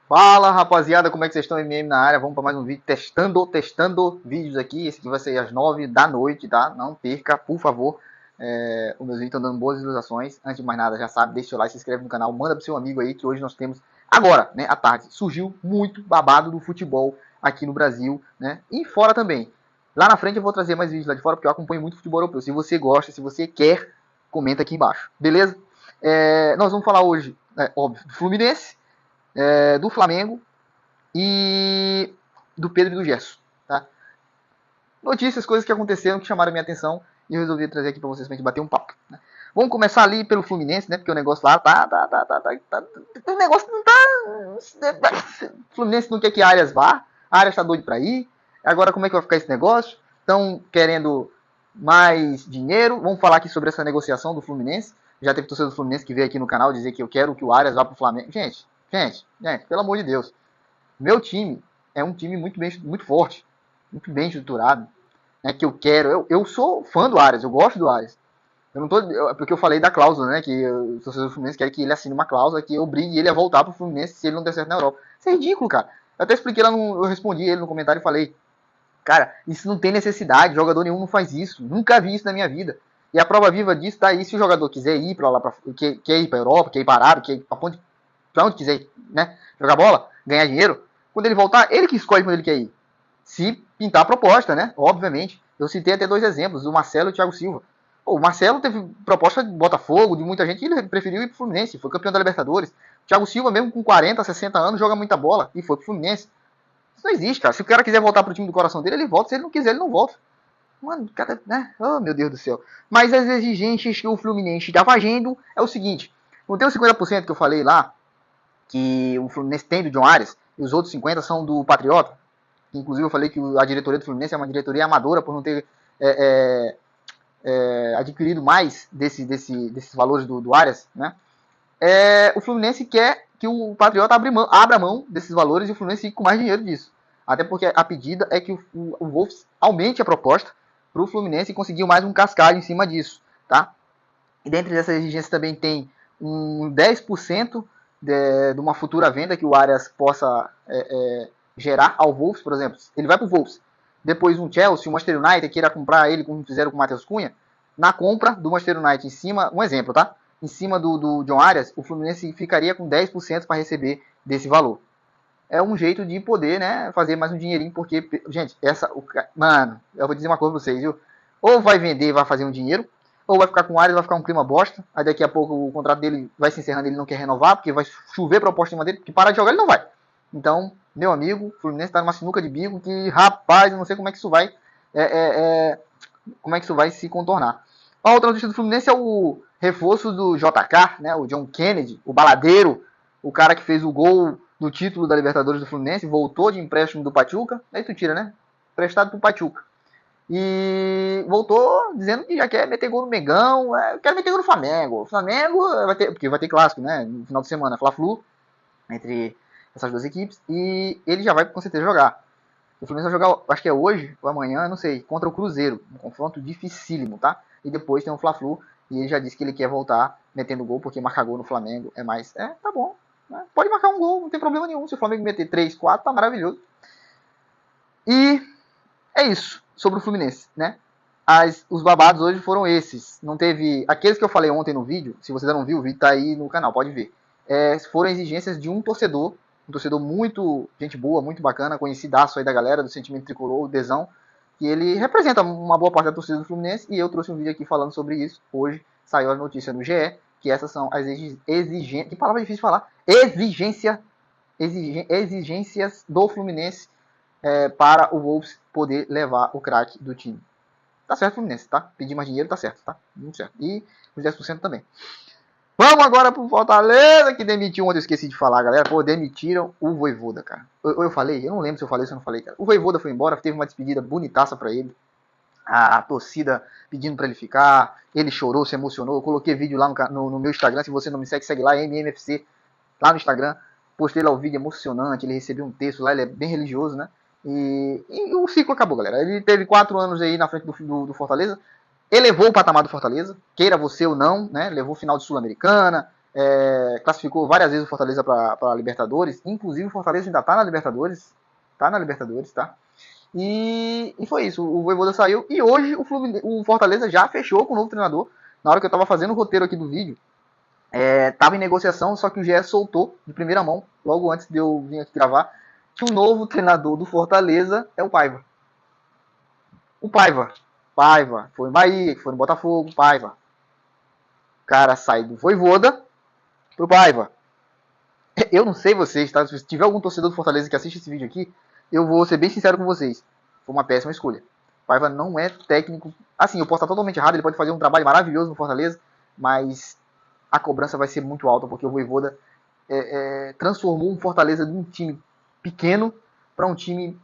Fala rapaziada, como é que vocês estão? MM na área, vamos para mais um vídeo testando vídeos aqui. Esse aqui vai ser às 9 da noite, tá? Não perca, por favor. Os meus vídeos estão dando boas visualizações. Antes de mais nada, já sabe, deixa o like, se inscreve no canal, manda pro seu amigo aí que hoje nós temos, agora, né, à tarde, surgiu muito babado do futebol aqui no Brasil, né? E fora também. Lá na frente eu vou trazer mais vídeos lá de fora porque eu acompanho muito futebol europeu. Se você gosta, se você quer, comenta aqui embaixo, beleza? Nós vamos falar hoje, óbvio, do Fluminense, do Flamengo e do Pedro e do Gerson. Tá? Notícias, coisas que aconteceram que chamaram a minha atenção e eu resolvi trazer aqui para vocês pra gente bater um papo. Né? Vamos começar ali pelo Fluminense, né? Porque o negócio lá o negócio não tá. O Fluminense não quer que a Arias vá, a Arias tá doido pra ir. Agora como é que vai ficar esse negócio? Estão querendo mais dinheiro. Vamos falar aqui sobre essa negociação do Fluminense. Já teve torcedor do Fluminense que veio aqui no canal dizer que eu quero que o Arias vá pro Flamengo. Gente, pelo amor de Deus. Meu time é um time muito forte, muito bem estruturado, né, que eu quero. Eu sou fã do Arias, eu gosto do Arias. Eu não tô, porque eu falei da cláusula, né, que os torcedores do Fluminense querem que ele assine uma cláusula que obrigue ele a voltar pro Fluminense se ele não der certo na Europa. Isso é ridículo, cara. Eu até expliquei lá, eu respondi ele no comentário e falei, cara, isso não tem necessidade, jogador nenhum não faz isso. Nunca vi isso na minha vida. E a prova viva disso tá aí, se o jogador quiser ir para lá, quer ir para Europa, quer ir para Arábia, quer ir para onde quiser, né, jogar bola, ganhar dinheiro, quando ele voltar, ele que escolhe quando ele quer ir. Se pintar a proposta, né? Obviamente. Eu citei até dois exemplos, o Marcelo e o Thiago Silva. Pô, o Marcelo teve proposta de Botafogo, de muita gente, e ele preferiu ir pro Fluminense, foi campeão da Libertadores. O Thiago Silva, mesmo com 40, 60 anos, joga muita bola e foi pro Fluminense. Isso não existe, cara. Se o cara quiser voltar pro time do coração dele, ele volta. Se ele não quiser, ele não volta. Mano, cara, né? Oh, meu Deus do céu. Mas as exigências que o Fluminense está fazendo é o seguinte: não tem os 50% que eu falei lá, que o Fluminense tem do John Arias, e os outros 50% são do Patriota. Inclusive eu falei que a diretoria do Fluminense é uma diretoria amadora por não ter adquirido mais desses valores do Arias, né? O Fluminense quer que o Patriota abra mão desses valores e o Fluminense fique com mais dinheiro disso. Até porque a pedida é que o Wolves aumente a proposta para o Fluminense e conseguir mais um cascalho em cima disso, tá? E dentre essas exigências também tem um 10% de uma futura venda que o Arias possa gerar ao Wolves, por exemplo. Ele vai para o Wolves. Depois um Chelsea, um Manchester United queira comprar ele, como fizeram com o Matheus Cunha. Na compra do Manchester United, em cima, um exemplo, tá? Em cima do John Arias, o Fluminense ficaria com 10% para receber desse valor. É um jeito de poder, né, fazer mais um dinheirinho, porque, gente, mano, eu vou dizer uma coisa pra vocês, viu? Ou vai vender e vai fazer um dinheiro, ou vai ficar com o Arias, vai ficar um clima bosta, aí daqui a pouco o contrato dele vai se encerrando, ele não quer renovar, porque vai chover proposta em cima dele, porque parar de jogar ele não vai. Então, meu amigo, o Fluminense tá numa sinuca de bico que, rapaz, eu não sei como é que isso vai, como é que isso vai se contornar. A outra notícia do Fluminense é o reforço do JK, né, o John Kennedy, o baladeiro, o cara que fez o gol do título da Libertadores do Fluminense, voltou de empréstimo do Pachuca, aí tu tira, né? Prestado pro Pachuca. E voltou dizendo que já quer meter gol no Megão, quer meter gol no Flamengo. O Flamengo vai ter, porque vai ter clássico, né? No final de semana, Fla-Flu, entre essas duas equipes, e ele já vai com certeza jogar. O Fluminense vai jogar, acho que é hoje ou amanhã, não sei, contra o Cruzeiro. Um confronto dificílimo, tá? E depois tem o Fla-Flu, e ele já disse que ele quer voltar metendo gol, porque marcar gol no Flamengo é mais. Tá bom. Né? Pode marcar um gol, não tem problema nenhum. Se o Flamengo meter 3, 4, tá maravilhoso. E é isso sobre o Fluminense, né? Os babados hoje foram esses. Não teve. Aqueles que eu falei ontem no vídeo, se você ainda não viu, o vídeo tá aí no canal, pode ver. Foram exigências de um torcedor muito gente boa, muito bacana, conhecidaço aí da galera, do sentimento tricolor, o Desão, que ele representa uma boa parte da torcida do Fluminense, e eu trouxe um vídeo aqui falando sobre isso. Hoje saiu a notícia no GE, que essas são as exigências, que palavra difícil de falar, exigências do Fluminense para o Wolves poder levar o craque do time. Tá certo, Fluminense, tá? Pedir mais dinheiro, tá certo, tá? Muito certo. E os 10% também. Vamos agora pro Fortaleza, que demitiu ontem, eu esqueci de falar, galera. Pô, demitiram o Voivoda, cara. Eu falei? Eu não lembro se eu falei ou se eu não falei, cara. O Voivoda foi embora, teve uma despedida bonitaça pra ele. A torcida pedindo pra ele ficar. Ele chorou, se emocionou. Eu coloquei vídeo lá no meu Instagram. Se você não me segue, segue lá, MMFC, lá no Instagram. Postei lá o vídeo emocionante. Ele recebeu um texto lá, ele é bem religioso, né? E o ciclo acabou, galera. Ele teve 4 anos aí na frente do Fortaleza. Elevou o patamar do Fortaleza, queira você ou não, né? Levou final de Sul-Americana, classificou várias vezes o Fortaleza para a Libertadores, inclusive o Fortaleza ainda tá na Libertadores, tá? E foi isso, o Vojvoda saiu e hoje o Fortaleza já fechou com o novo treinador. Na hora que eu tava fazendo o roteiro aqui do vídeo, tava em negociação, só que o GE soltou de primeira mão, logo antes de eu vir aqui gravar, que o novo treinador do Fortaleza é o Paiva. O Paiva foi no Bahia, foi no Botafogo, Paiva. O cara sai do Vojvoda pro Paiva. Eu não sei vocês, tá? Se tiver algum torcedor do Fortaleza que assiste esse vídeo aqui, eu vou ser bem sincero com vocês. Foi uma péssima escolha. O Paiva não é técnico. Assim, eu posso estar totalmente errado, ele pode fazer um trabalho maravilhoso no Fortaleza, mas a cobrança vai ser muito alta, porque o Vojvoda transformou um Fortaleza de um time pequeno para um time,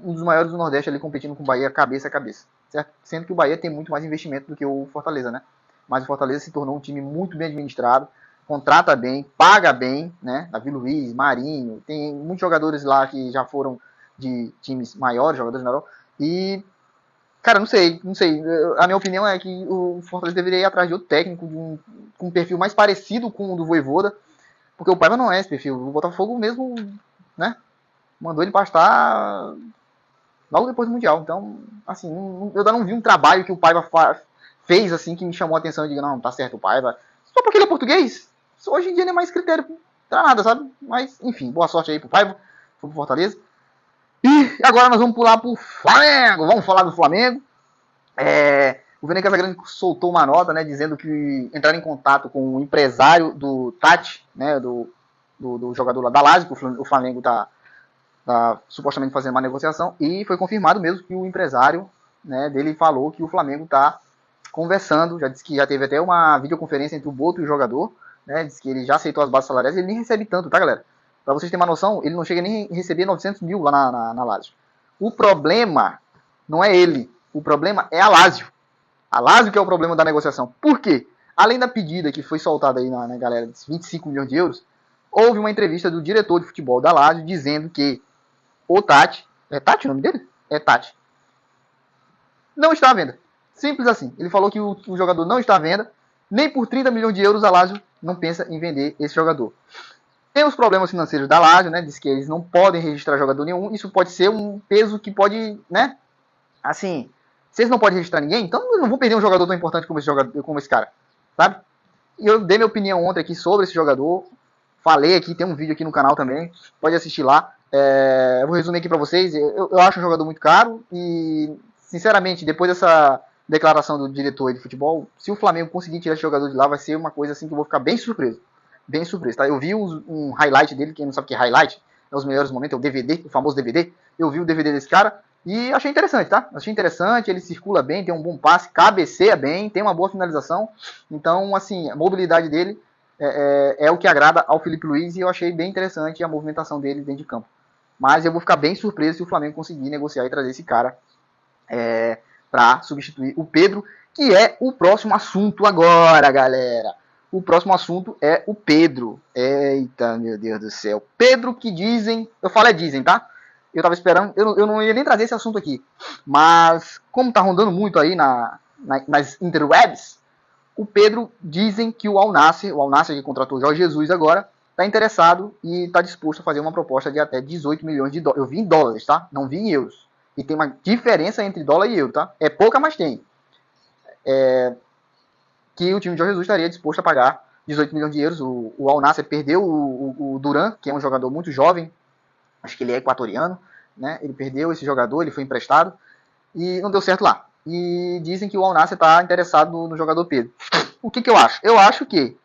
um dos maiores do Nordeste, ali competindo com o Bahia cabeça a cabeça. Certo? Sendo que o Bahia tem muito mais investimento do que o Fortaleza, né? Mas o Fortaleza se tornou um time muito bem administrado, contrata bem, paga bem, né? Davi Luiz, Marinho, tem muitos jogadores lá que já foram de times maiores, jogadores na Europa, e cara, não sei. A minha opinião é que o Fortaleza deveria ir atrás de outro técnico com um perfil mais parecido com o do Vojvoda, porque o Paiva não é esse perfil. O Botafogo mesmo, né, mandou ele pastar logo depois do Mundial. Então, assim, eu ainda não vi um trabalho que o Paiva fez, assim, que me chamou a atenção e diga, não, tá certo o Paiva. Só porque ele é português. Hoje em dia não é mais critério pra nada, sabe? Mas, enfim, boa sorte aí pro Paiva, pro Fortaleza. E agora nós vamos pular pro Flamengo. Vamos falar do Flamengo. O Vene Casagrande soltou uma nota, né, dizendo que entraram em contato com o empresário do Tati, né, do jogador lá da Lazio, que o Flamengo tá supostamente fazendo uma negociação, e foi confirmado mesmo que o empresário, né, dele falou que o Flamengo tá conversando, já disse que já teve até uma videoconferência entre o Boto e o jogador, né, disse que ele já aceitou as bases salariais, ele nem recebe tanto, tá, galera? Pra vocês terem uma noção, ele não chega nem a receber 900 mil lá na Lazio. O problema não é ele, o problema é a Lazio. A Lazio que é o problema da negociação. Por quê? Além da pedida que foi soltada aí na galera de 25 milhões de euros, houve uma entrevista do diretor de futebol da Lazio dizendo que o Tati, é Tati o nome dele? É Tati, não está à venda. Simples assim. Ele falou que o jogador não está à venda, nem por 30 milhões de euros a Lazio não pensa em vender esse jogador. Tem os problemas financeiros da Lazio, né? Diz que eles não podem registrar jogador nenhum. Isso pode ser um peso que pode, né? Assim, se eles não podem registrar ninguém, então eu não vou perder um jogador tão importante como esse cara, sabe? E eu dei minha opinião ontem aqui sobre esse jogador. Falei aqui, tem um vídeo aqui no canal também. Pode assistir lá. Eu vou resumir aqui pra vocês. Eu acho um jogador muito caro e, sinceramente, depois dessa declaração do diretor de futebol, se o Flamengo conseguir tirar esse jogador de lá, vai ser uma coisa assim que eu vou ficar bem surpreso. Bem surpreso, tá? Eu vi um highlight dele, quem não sabe o que é highlight, é os melhores momentos, é o DVD, o famoso DVD. Eu vi o DVD desse cara e achei interessante, tá? Achei interessante, ele circula bem, tem um bom passe, cabeceia bem, tem uma boa finalização. Então, assim, a mobilidade dele é o que agrada ao Felipe Luiz e eu achei bem interessante a movimentação dele dentro de campo. Mas eu vou ficar bem surpreso se o Flamengo conseguir negociar e trazer esse cara para substituir o Pedro, que é o próximo assunto agora, galera. O próximo assunto é o Pedro. Eita, meu Deus do céu. Pedro que dizem... Eu falo dizem, tá? Eu tava esperando... Eu não ia nem trazer esse assunto aqui. Mas, como tá rondando muito aí nas interwebs, o Pedro dizem que o Al Nassr que contratou o Jorge Jesus agora, tá interessado e tá disposto a fazer uma proposta de até 18 milhões de dólares. Eu vi em dólares, tá? Não vi em euros. E tem uma diferença entre dólar e euro, tá? É pouca, mas tem. Que o time de Jorge Jesus estaria disposto a pagar 18 milhões de euros. O Al Nassr perdeu o Duran, que é um jogador muito jovem, acho que ele é equatoriano, né? Ele perdeu esse jogador, ele foi emprestado e não deu certo lá. E dizem que o Al Nassr está interessado no jogador Pedro. O que eu acho? Eu acho que,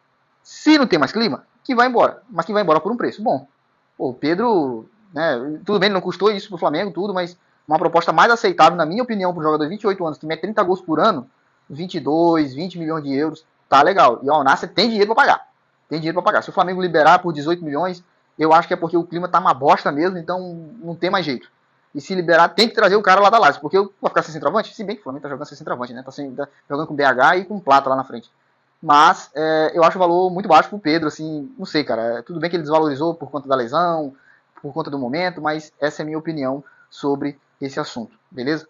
se não tem mais clima, que vai embora, mas que vai embora por um preço bom. O Pedro, né, tudo bem, ele não custou isso pro Flamengo, tudo, mas uma proposta mais aceitável, na minha opinião, para um jogador de 28 anos, que mete 30 gols por ano, 22, 20 milhões de euros, tá legal. E o Al Nassr tem dinheiro para pagar. Tem dinheiro para pagar. Se o Flamengo liberar por 18 milhões, eu acho que é porque o clima tá uma bosta mesmo, então não tem mais jeito. E se liberar, tem que trazer o cara lá da Lazio, porque vai ficar sem centroavante? Se bem que o Flamengo tá jogando sem centroavante, né? Tá jogando com BH e com Plata lá na frente. Mas eu acho o valor muito baixo pro Pedro, assim, não sei, cara. Tudo bem que ele desvalorizou por conta da lesão, por conta do momento, mas essa é a minha opinião sobre esse assunto, beleza?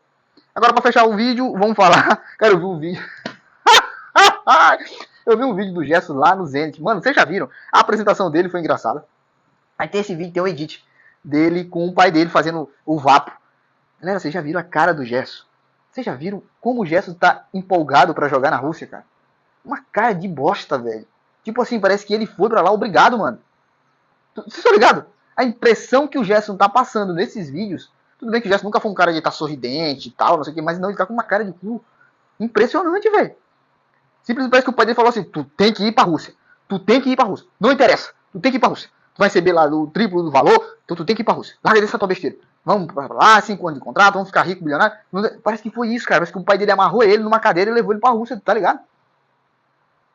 Agora, para fechar o vídeo, vamos falar. Cara, eu vi um vídeo. Eu vi um vídeo do Gerson lá no Zenit. Mano, vocês já viram? A apresentação dele foi engraçada. Aí tem esse vídeo, tem um edit dele com o pai dele fazendo o vapo. Galera, vocês já viram a cara do Gerson? Vocês já viram como o Gerson tá empolgado pra jogar na Rússia, cara? Uma cara de bosta, velho. Tipo assim, parece que ele foi pra lá obrigado, mano. Vocês estão ligados? A impressão que o Gerson tá passando nesses vídeos. Tudo bem que o Gerson nunca foi um cara de estar sorridente e tal, não sei o que, mas não, ele tá com uma cara de cu impressionante, velho. Simplesmente parece que o pai dele falou assim: tu tem que ir pra Rússia. Tu tem que ir pra Rússia. Não interessa. Tu tem que ir pra Rússia. Tu vai receber lá o triplo do valor, então tu tem que ir pra Rússia. Larga dessa tua besteira. Vamos pra lá, 5 anos de contrato, vamos ficar rico, bilionário. Parece que foi isso, cara. Parece que o pai dele amarrou ele numa cadeira e levou ele pra Rússia, tá ligado?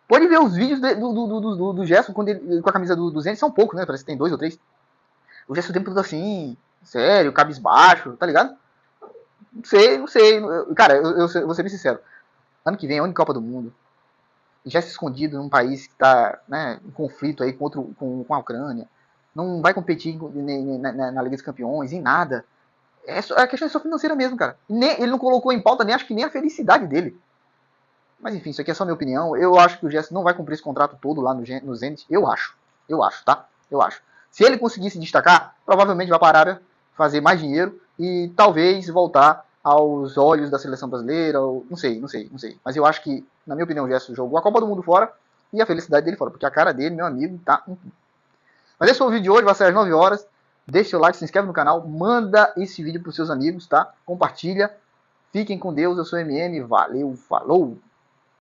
Pode ver os vídeos do Gerson com a camisa do Zenit, são poucos, né? Parece que tem 2 ou 3. O Gerson o tempo todo assim, sério, cabisbaixo, tá ligado? Não sei. Cara, eu vou ser bem sincero. Ano que vem é a única Copa do Mundo. Já se escondido num país que está, né, em conflito aí com a Ucrânia, não vai competir na Liga dos Campeões, em nada. A questão é só financeira mesmo, cara. Ele não colocou em pauta, acho que nem a felicidade dele. Mas enfim, isso aqui é só minha opinião. Eu acho que o Gerson não vai cumprir esse contrato todo lá no Zenit. Eu acho, tá? Eu acho. Se ele conseguir se destacar, provavelmente vai para a Arábia fazer mais dinheiro e talvez voltar aos olhos da seleção brasileira, ou não sei. Mas eu acho que, na minha opinião, o Gerson jogou a Copa do Mundo fora e a felicidade dele fora, porque a cara dele, meu amigo, tá... Mas esse foi o vídeo de hoje, vai ser às 9 horas. Deixa seu like, se inscreve no canal, manda esse vídeo pros seus amigos, tá? Compartilha. Fiquem com Deus, eu sou MM, valeu, falou!